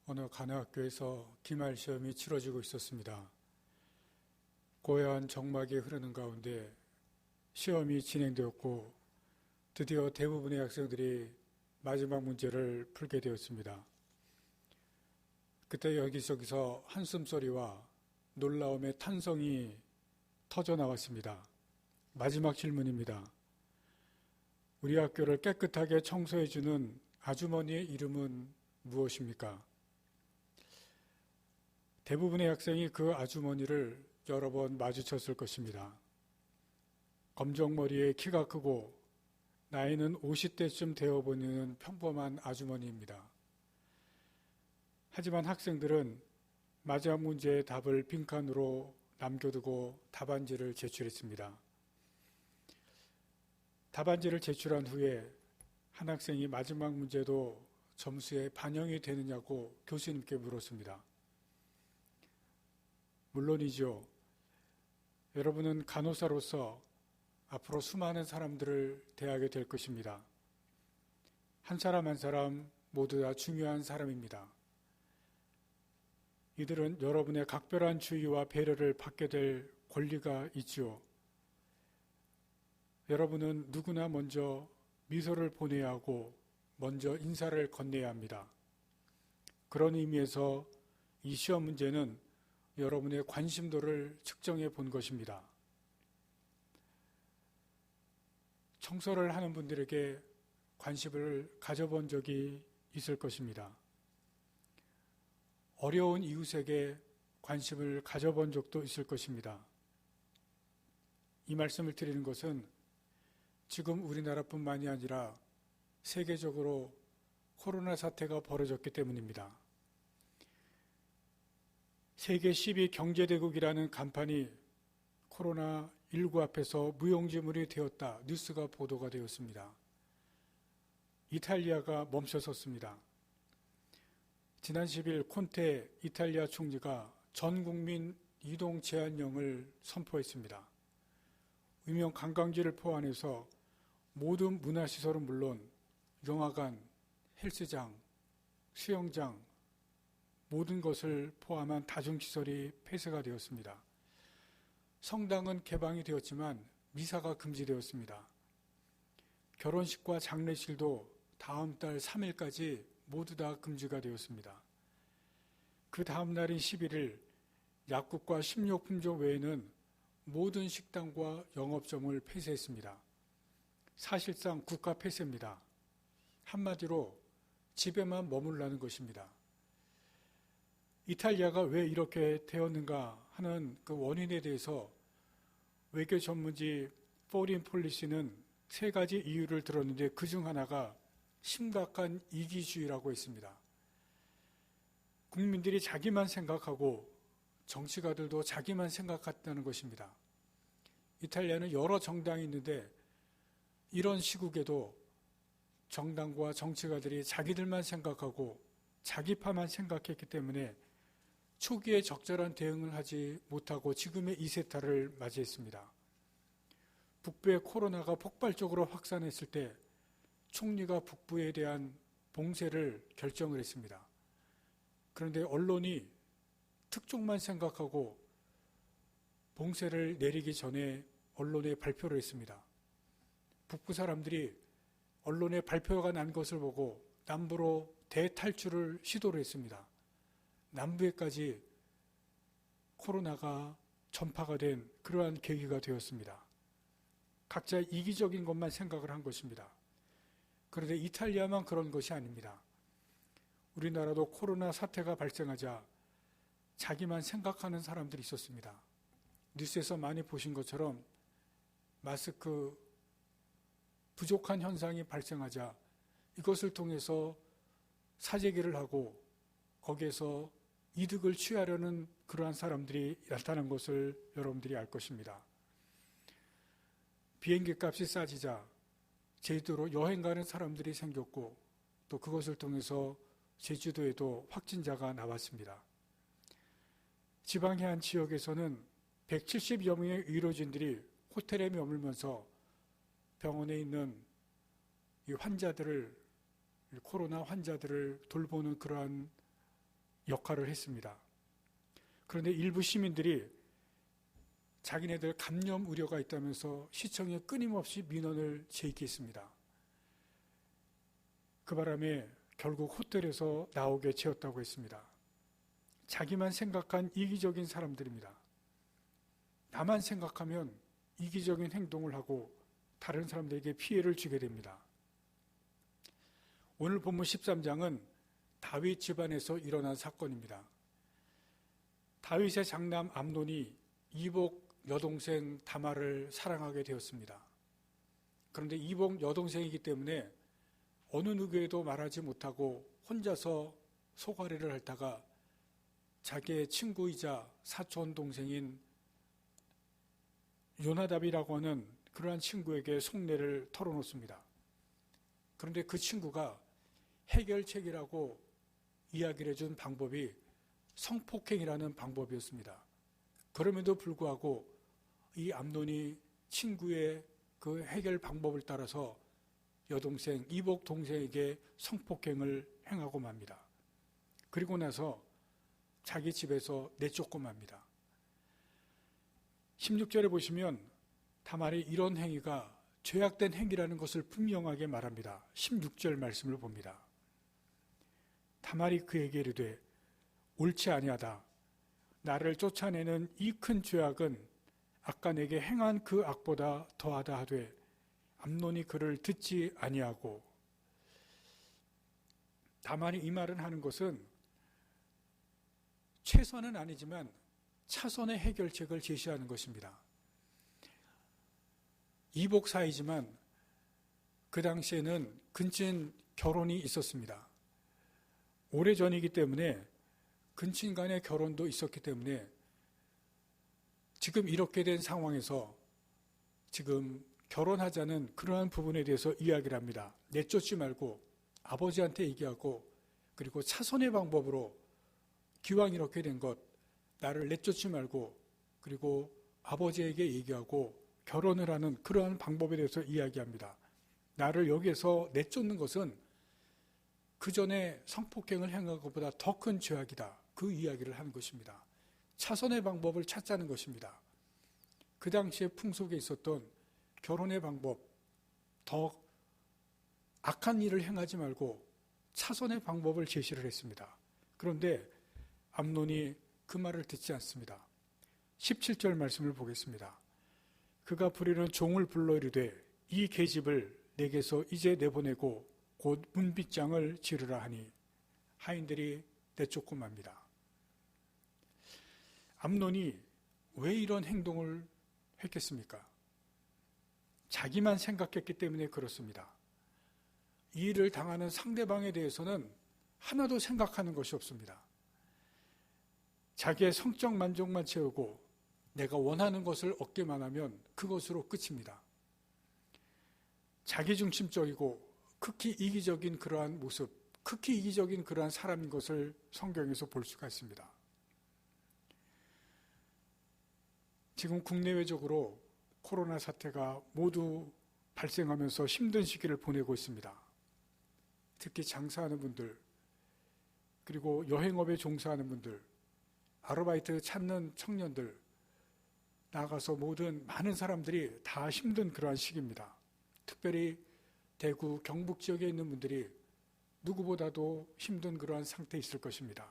어느 간호학교에서 기말 시험이 치러지고 있었습니다. 고요한 정막이 흐르는 가운데 시험이 진행되었고 드디어 대부분의 학생들이 마지막 문제를 풀게 되었습니다. 그때 여기저기서 한숨소리와 놀라움의 탄성이 터져 나왔습니다. 마지막 질문입니다. 우리 학교를 깨끗하게 청소해주는 아주머니의 이름은 무엇입니까? 대부분의 학생이 그 아주머니를 여러 번 마주쳤을 것입니다. 검정머리에 키가 크고 나이는 50대쯤 되어 보이는 평범한 아주머니입니다. 하지만 학생들은 마지막 문제의 답을 빈칸으로 남겨두고 답안지를 제출했습니다. 답안지를 제출한 후에 한 학생이 마지막 문제도 점수에 반영이 되느냐고 교수님께 물었습니다. 물론이죠. 여러분은 간호사로서 앞으로 수많은 사람들을 대하게 될 것입니다. 한 사람 한 사람 모두 다 중요한 사람입니다. 이들은 여러분의 각별한 주의와 배려를 받게 될 권리가 있지요. 여러분은 누구나 먼저 미소를 보내야 하고 먼저 인사를 건네야 합니다. 그런 의미에서 이 시험 문제는 여러분의 관심도를 측정해 본 것입니다. 청소를 하는 분들에게 관심을 가져본 적이 있을 것입니다. 어려운 이웃에게 관심을 가져본 적도 있을 것입니다. 이 말씀을 드리는 것은 지금 우리나라뿐만이 아니라 세계적으로 코로나 사태가 벌어졌기 때문입니다. 세계 10위 경제대국이라는 간판이 코로나19 앞에서 무용지물이 되었다. 뉴스가 보도가 되었습니다. 이탈리아가 멈춰섰습니다. 지난 10일 콘테 이탈리아 총리가 전 국민 이동 제한령을 선포했습니다. 유명 관광지를 포함해서 모든 문화시설은 물론 영화관, 헬스장, 수영장, 모든 것을 포함한 다중시설이 폐쇄가 되었습니다. 성당은 개방이 되었지만 미사가 금지되었습니다. 결혼식과 장례식도 다음 달 3일까지 모두 다 금지가 되었습니다. 그 다음 날인 11일 약국과 식료품점 외에는 모든 식당과 영업점을 폐쇄했습니다. 사실상 국가 폐쇄입니다. 한마디로 집에만 머물라는 것입니다. 이탈리아가 왜 이렇게 되었는가 하는 그 원인에 대해서 외교 전문지 포린 폴리시는 세 가지 이유를 들었는데 그중 하나가 심각한 이기주의라고 했습니다. 국민들이 자기만 생각하고 정치가들도 자기만 생각했다는 것입니다. 이탈리아는 여러 정당이 있는데 이런 시국에도 정당과 정치가들이 자기들만 생각하고 자기파만 생각했기 때문에 초기에 적절한 대응을 하지 못하고 지금의 이 세타를 맞이했습니다. 북부의 코로나가 폭발적으로 확산했을 때 총리가 북부에 대한 봉쇄를 결정을 했습니다. 그런데 언론이 특종만 생각하고 봉쇄를 내리기 전에 언론에 발표를 했습니다. 북부 사람들이 언론에 발표가 난 것을 보고 남부로 대탈출을 시도를 했습니다. 남부에까지 코로나가 전파가 된 그러한 계기가 되었습니다. 각자 이기적인 것만 생각을 한 것입니다. 그런데 이탈리아만 그런 것이 아닙니다. 우리나라도 코로나 사태가 발생하자 자기만 생각하는 사람들이 있었습니다. 뉴스에서 많이 보신 것처럼 마스크 부족한 현상이 발생하자 이것을 통해서 사재기를 하고 거기에서 이득을 취하려는 그러한 사람들이 나타난 것을 여러분들이 알 것입니다. 비행기 값이 싸지자 제주도로 여행 가는 사람들이 생겼고 또 그것을 통해서 제주도에도 확진자가 나왔습니다. 지방의 한 지역에서는 170여 명의 의료진들이 호텔에 머물면서 병원에 있는 이 환자들을, 코로나 환자들을 돌보는 그러한 역할을 했습니다. 그런데 일부 시민들이 자기네들 감염 우려가 있다면서 시청에 끊임없이 민원을 제기했습니다. 그 바람에 결국 호텔에서 나오게 되었다고 했습니다. 자기만 생각한 이기적인 사람들입니다. 나만 생각하면 이기적인 행동을 하고 다른 사람들에게 피해를 주게 됩니다. 오늘 본문 13장은 다윗 집안에서 일어난 사건입니다. 다윗의 장남 암논이 이복 여동생 다말을 사랑하게 되었습니다. 그런데 이복 여동생이기 때문에 어느 누구에도 말하지 못하고 혼자서 소가리를 핥다가 자기의 친구이자 사촌 동생인 요나답이라고 하는 그러한 친구에게 속내를 털어놓습니다. 그런데 그 친구가 해결책이라고 이야기를 해준 방법이 성폭행이라는 방법이었습니다. 그럼에도 불구하고 이 암논이 친구의 그 해결 방법을 따라서 여동생, 이복 동생에게 성폭행을 행하고 맙니다. 그리고 나서 자기 집에서 내쫓고 맙니다. 16절에 보시면 다말이 이런 행위가 죄악된 행위라는 것을 분명하게 말합니다. 16절 말씀을 봅니다. 다말이 그에게 이르되 옳지 아니하다. 나를 쫓아내는 이 큰 죄악은 아까 내게 행한 그 악보다 더하다 하되 암논이 그를 듣지 아니하고. 다말이 이 말을 하는 것은 최선은 아니지만 차선의 해결책을 제시하는 것입니다. 이복 사이지만 그 당시에는 근친 결혼이 있었습니다. 오래전이기 때문에 근친 간의 결혼도 있었기 때문에 지금 이렇게 된 상황에서 지금 결혼하자는 그러한 부분에 대해서 이야기를 합니다. 내쫓지 말고 아버지한테 얘기하고 그리고 차선의 방법으로 기왕 이렇게 된 것 나를 내쫓지 말고 그리고 아버지에게 얘기하고 결혼을 하는 그러한 방법에 대해서 이야기합니다. 나를 여기에서 내쫓는 것은 그 전에 성폭행을 행한 것보다 더 큰 죄악이다. 그 이야기를 하는 것입니다. 차선의 방법을 찾자는 것입니다. 그 당시에 풍속에 있었던 결혼의 방법, 더 악한 일을 행하지 말고 차선의 방법을 제시를 했습니다. 그런데 암논이 그 말을 듣지 않습니다. 17절 말씀을 보겠습니다. 그가 부리는 종을 불러 이르되 이 계집을 내게서 이제 내보내고 곧 문빗장을 지르라 하니 하인들이 내쫓고 맙니다. 암논이 왜 이런 행동을 했겠습니까? 자기만 생각했기 때문에 그렇습니다. 이 일을 당하는 상대방에 대해서는 하나도 생각하는 것이 없습니다. 자기의 성적 만족만 채우고 내가 원하는 것을 얻기만 하면 그것으로 끝입니다. 자기중심적이고 극히 이기적인 그러한 모습, 극히 이기적인 그러한 사람인 것을 성경에서 볼 수가 있습니다. 지금 국내외적으로 코로나 사태가 모두 발생하면서 힘든 시기를 보내고 있습니다. 특히 장사하는 분들, 그리고 여행업에 종사하는 분들, 아르바이트 찾는 청년들, 나아가서 모든 많은 사람들이 다 힘든 그러한 시기입니다. 특별히 대구, 경북 지역에 있는 분들이 누구보다도 힘든 그러한 상태에 있을 것입니다.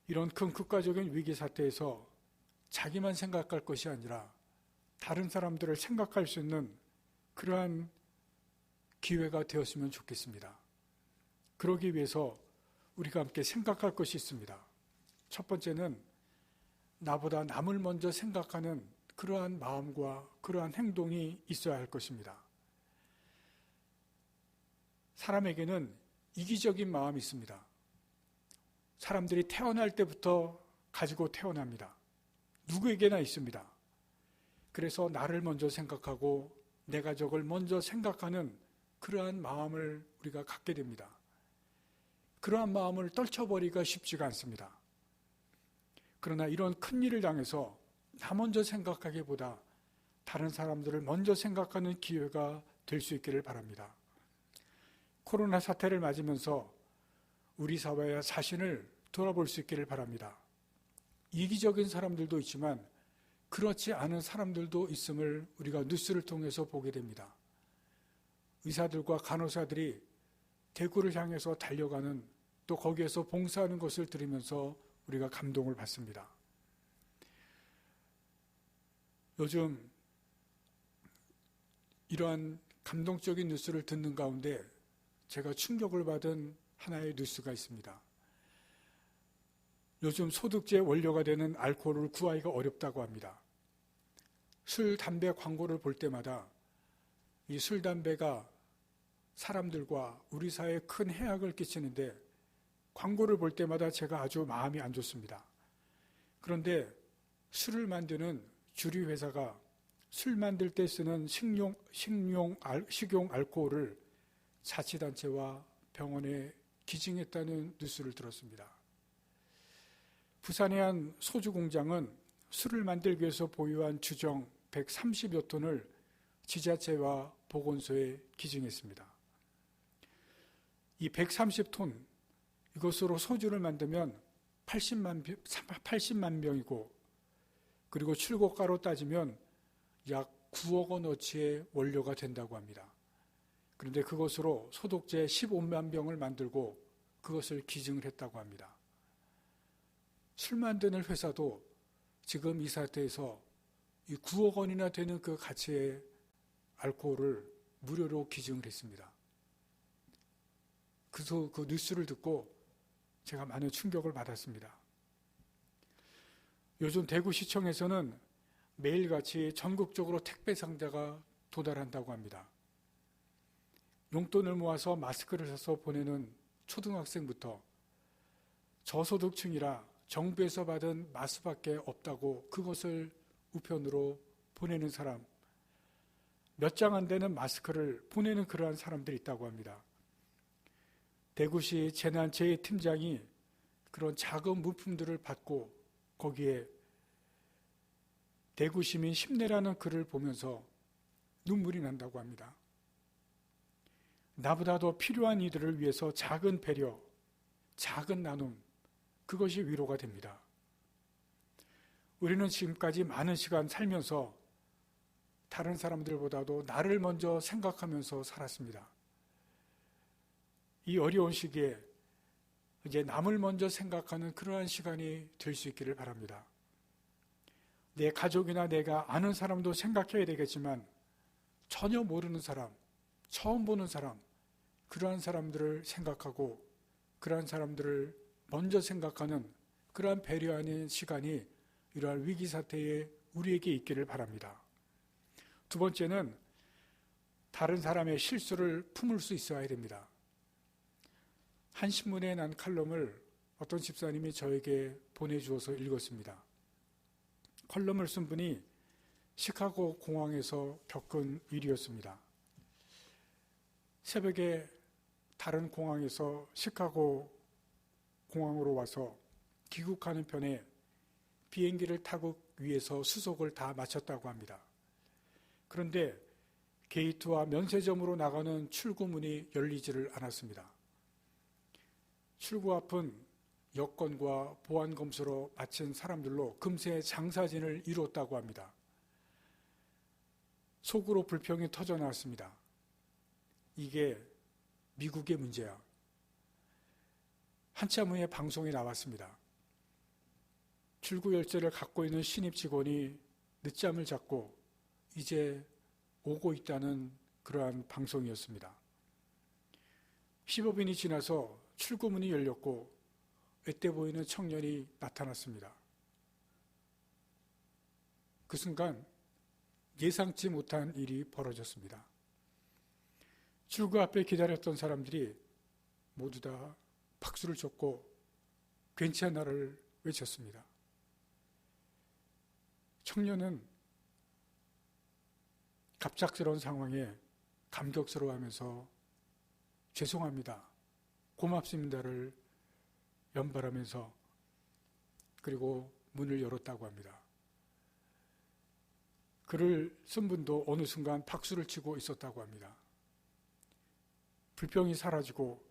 이런 큰 국가적인 위기 사태에서 자기만 생각할 것이 아니라 다른 사람들을 생각할 수 있는 그러한 기회가 되었으면 좋겠습니다. 그러기 위해서 우리가 함께 생각할 것이 있습니다. 첫 번째는 나보다 남을 먼저 생각하는 그러한 마음과 그러한 행동이 있어야 할 것입니다. 사람에게는 이기적인 마음이 있습니다. 사람들이 태어날 때부터 가지고 태어납니다. 누구에게나 있습니다. 그래서 나를 먼저 생각하고 내 가족을 먼저 생각하는 그러한 마음을 우리가 갖게 됩니다. 그러한 마음을 떨쳐버리기가 쉽지가 않습니다. 그러나 이런 큰 일을 당해서 나 먼저 생각하기보다 다른 사람들을 먼저 생각하는 기회가 될 수 있기를 바랍니다. 코로나 사태를 맞으면서 우리 사회와 자신을 돌아볼 수 있기를 바랍니다. 이기적인 사람들도 있지만 그렇지 않은 사람들도 있음을 우리가 뉴스를 통해서 보게 됩니다. 의사들과 간호사들이 대구를 향해서 달려가는, 또 거기에서 봉사하는 것을 들으면서 우리가 감동을 받습니다. 요즘 이러한 감동적인 뉴스를 듣는 가운데 제가 충격을 받은 하나의 뉴스가 있습니다. 요즘 소득세 원료가 되는 알코올을 구하기가 어렵다고 합니다. 술, 담배 광고를 볼 때마다 이 술, 담배가 사람들과 우리 사회에 큰 해악을 끼치는데 광고를 볼 때마다 제가 아주 마음이 안 좋습니다. 그런데 술을 만드는 주류 회사가 술 만들 때 쓰는 식용 알코올을 자치단체와 병원에 기증했다는 뉴스를 들었습니다. 부산의 한 소주 공장은 술을 만들기 위해서 보유한 주정 130여 톤을 지자체와 보건소에 기증했습니다. 이 130톤, 이것으로 소주를 만들면 80만 병이고, 그리고 출고가로 따지면 약 9억 원어치의 원료가 된다고 합니다. 그런데 그것으로 소독제 15만 병을 만들고 그것을 기증을 했다고 합니다. 술 만드는 회사도 지금 이 사태에서 이 9억 원이나 되는 그 가치의 알코올을 무료로 기증을 했습니다. 그래서 그 뉴스를 듣고 제가 많은 충격을 받았습니다. 요즘 대구시청에서는 매일같이 전국적으로 택배 상자가 도달한다고 합니다. 용돈을 모아서 마스크를 사서 보내는 초등학생부터 저소득층이라 정부에서 받은 마스크밖에 없다고 그것을 우편으로 보내는 사람, 몇 장 안 되는 마스크를 보내는 그러한 사람들이 있다고 합니다. 대구시 재난재해팀장이 그런 작은 물품들을 받고 거기에 대구시민 힘내라는 글을 보면서 눈물이 난다고 합니다. 나보다 더 필요한 이들을 위해서 작은 배려, 작은 나눔, 그것이 위로가 됩니다. 우리는 지금까지 많은 시간 살면서 다른 사람들보다도 나를 먼저 생각하면서 살았습니다. 이 어려운 시기에 이제 남을 먼저 생각하는 그러한 시간이 될 수 있기를 바랍니다. 내 가족이나 내가 아는 사람도 생각해야 되겠지만 전혀 모르는 사람, 처음 보는 사람, 그러한 사람들을 생각하고 그러한 사람들을 먼저 생각하는 그러한 배려하는 시간이 이러한 위기 사태에 우리에게 있기를 바랍니다. 두 번째는 다른 사람의 실수를 품을 수 있어야 됩니다. 한 신문에 난 칼럼을 어떤 집사님이 저에게 보내주어서 읽었습니다. 칼럼을 쓴 분이 시카고 공항에서 겪은 일이었습니다. 새벽에 다른 공항에서 시카고 공항으로 와서 귀국하는 편에 비행기를 타고 위해서 수속을 다 마쳤다고 합니다. 그런데 게이트와 면세점으로 나가는 출구문이 열리지를 않았습니다. 출구 앞은 여권과 보안검사로 마친 사람들로 금세 장사진을 이루었다고 합니다. 속으로 불평이 터져나왔습니다. 이게 미국의 문제야. 한참 후에 방송에 나왔습니다. 출구 열쇠를 갖고 있는 신입 직원이 늦잠을 잤고 이제 오고 있다는 그러한 방송이었습니다. 15분이 지나서 출구문이 열렸고 앳돼 보이는 청년이 나타났습니다. 그 순간 예상치 못한 일이 벌어졌습니다. 출구 앞에 기다렸던 사람들이 모두 다 박수를 쳤고 괜찮아를 외쳤습니다. 청년은 갑작스러운 상황에 감격스러워하면서 죄송합니다, 고맙습니다를 연발하면서 그리고 문을 열었다고 합니다. 글을 쓴 분도 어느 순간 박수를 치고 있었다고 합니다. 불평이 사라지고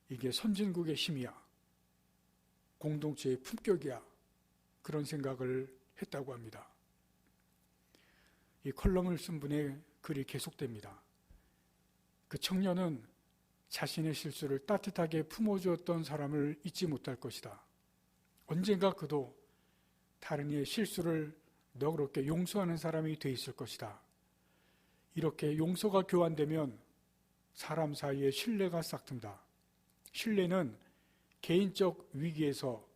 이게 선진국의 힘이야, 공동체의 품격이야, 그런 생각을 했다고 합니다. 이 컬럼을 쓴 분의 글이 계속됩니다. 그 청년은 자신의 실수를 따뜻하게 품어주었던 사람을 잊지 못할 것이다. 언젠가 그도 다른 이의 실수를 너그럽게 용서하는 사람이 돼 있을 것이다. 이렇게 용서가 교환되면 사람 사이에 신뢰가 싹튼다. 신뢰는 개인적 위기에서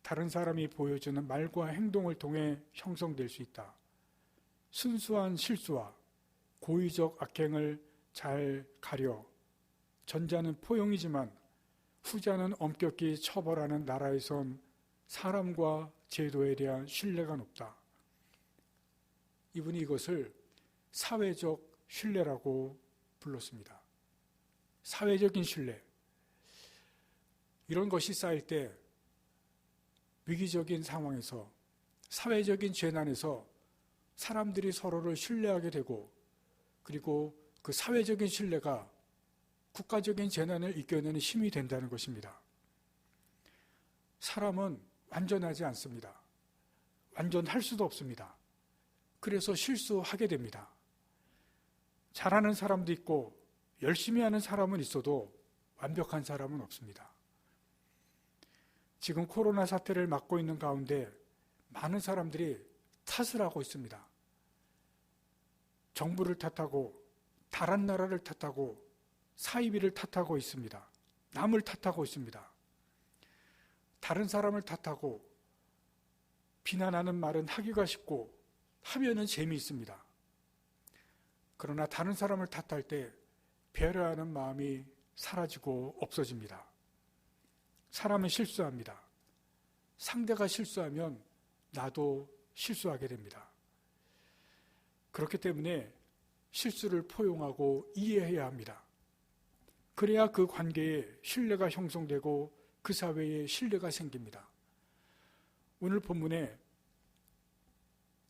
다른 사람이 보여주는 말과 행동을 통해 형성될 수 있다. 순수한 실수와 고의적 악행을 잘 가려 전자는 포용이지만 후자는 엄격히 처벌하는 나라에선 사람과 제도에 대한 신뢰가 높다. 이분이 이것을 사회적 신뢰라고 불렀습니다. 사회적인 신뢰. 이런 것이 쌓일 때 위기적인 상황에서, 사회적인 재난에서 사람들이 서로를 신뢰하게 되고, 그리고 그 사회적인 신뢰가 국가적인 재난을 이겨내는 힘이 된다는 것입니다. 사람은 완전하지 않습니다. 완전할 수도 없습니다. 그래서 실수하게 됩니다. 잘하는 사람도 있고 열심히 하는 사람은 있어도 완벽한 사람은 없습니다. 지금 코로나 사태를 맡고 있는 가운데 많은 사람들이 탓을 하고 있습니다. 정부를 탓하고 다른 나라를 탓하고 사이비를 탓하고 있습니다. 남을 탓하고 있습니다. 다른 사람을 탓하고 비난하는 말은 하기가 쉽고 하면은 재미있습니다. 그러나 다른 사람을 탓할 때 배려하는 마음이 사라지고 없어집니다. 사람은 실수합니다. 상대가 실수하면 나도 실수하게 됩니다. 그렇기 때문에 실수를 포용하고 이해해야 합니다. 그래야 그 관계에 신뢰가 형성되고 그 사회에 신뢰가 생깁니다. 오늘 본문에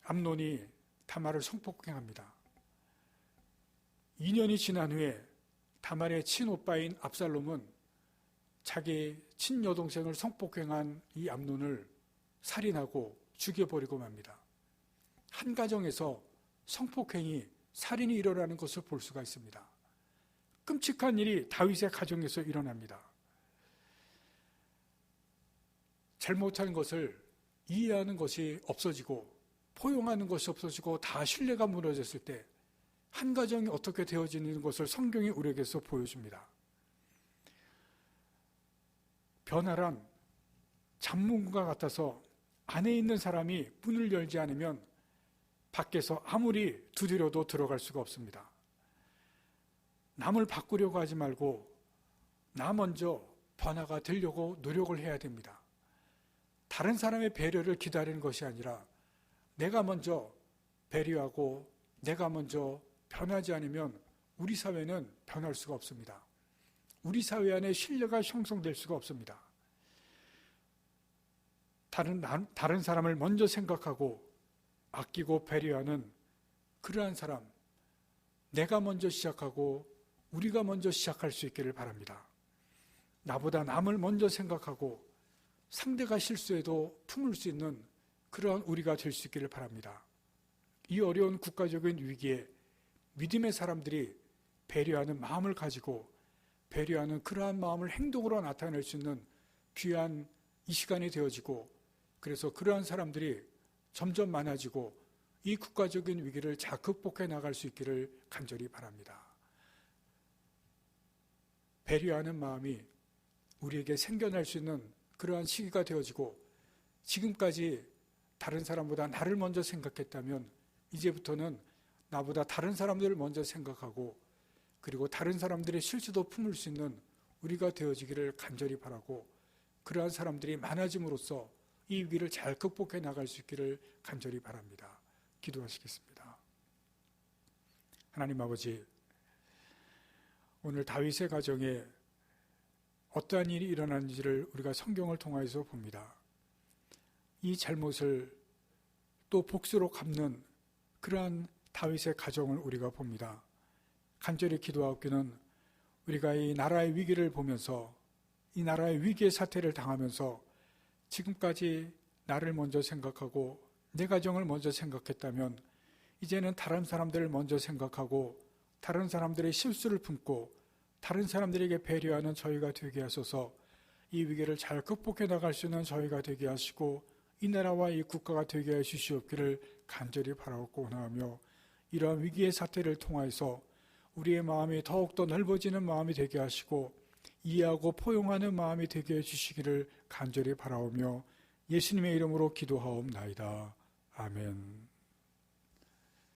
암논이 다말을 성폭행합니다. 2년이 지난 후에 다말의 친오빠인 압살롬은 자기 친여동생을 성폭행한 이 암논을 살인하고 죽여버리고 맙니다. 한 가정에서 성폭행이, 살인이 일어나는 것을 볼 수가 있습니다. 끔찍한 일이 다윗의 가정에서 일어납니다. 잘못한 것을 이해하는 것이 없어지고 포용하는 것이 없어지고 다 신뢰가 무너졌을 때 한 가정이 어떻게 되어지는 것을 성경이 우리에게서 보여줍니다. 변화란 잡문과 같아서 안에 있는 사람이 문을 열지 않으면 밖에서 아무리 두드려도 들어갈 수가 없습니다. 남을 바꾸려고 하지 말고 나 먼저 변화가 되려고 노력을 해야 됩니다. 다른 사람의 배려를 기다리는 것이 아니라 내가 먼저 배려하고 내가 먼저 변하지 않으면 우리 사회는 변할 수가 없습니다. 우리 사회 안에 신뢰가 형성될 수가 없습니다. 다른 사람을 먼저 생각하고 아끼고 배려하는 그러한 사람, 내가 먼저 시작하고 우리가 먼저 시작할 수 있기를 바랍니다. 나보다 남을 먼저 생각하고 상대가 실수해도 품을 수 있는 그러한 우리가 될 수 있기를 바랍니다. 이 어려운 국가적인 위기에 믿음의 사람들이 배려하는 마음을 가지고 배려하는 그러한 마음을 행동으로 나타낼 수 있는 귀한 이 시간이 되어지고, 그래서 그러한 사람들이 점점 많아지고 이 국가적인 위기를 잘 극복해 나갈 수 있기를 간절히 바랍니다. 배려하는 마음이 우리에게 생겨날 수 있는 그러한 시기가 되어지고, 지금까지 다른 사람보다 나를 먼저 생각했다면 이제부터는 나보다 다른 사람들을 먼저 생각하고 그리고 다른 사람들의 실수도 품을 수 있는 우리가 되어지기를 간절히 바라고, 그러한 사람들이 많아짐으로써 이 위기를 잘 극복해 나갈 수 있기를 간절히 바랍니다. 기도하시겠습니다. 하나님 아버지, 오늘 다윗의 가정에 어떠한 일이 일어났는지를 우리가 성경을 통해서 봅니다. 이 잘못을 또 복수로 갚는 그러한 다윗의 가정을 우리가 봅니다. 간절히 기도하옵기는 우리가 이 나라의 위기를 보면서 이 나라의 위기의 사태를 당하면서 지금까지 나를 먼저 생각하고 내 가정을 먼저 생각했다면 이제는 다른 사람들을 먼저 생각하고 다른 사람들의 실수를 품고 다른 사람들에게 배려하는 저희가 되게 하소서. 이 위기를 잘 극복해 나갈 수 있는 저희가 되게 하시고 이 나라와 이 국가가 되게 해 주시옵기를 간절히 바라옵고 원하며, 이러한 위기의 사태를 통하여서 우리의 마음이 더욱더 넓어지는 마음이 되게 하시고 이해하고 포용하는 마음이 되게 해 주시기를 간절히 바라오며 예수님의 이름으로 기도하옵나이다. 아멘.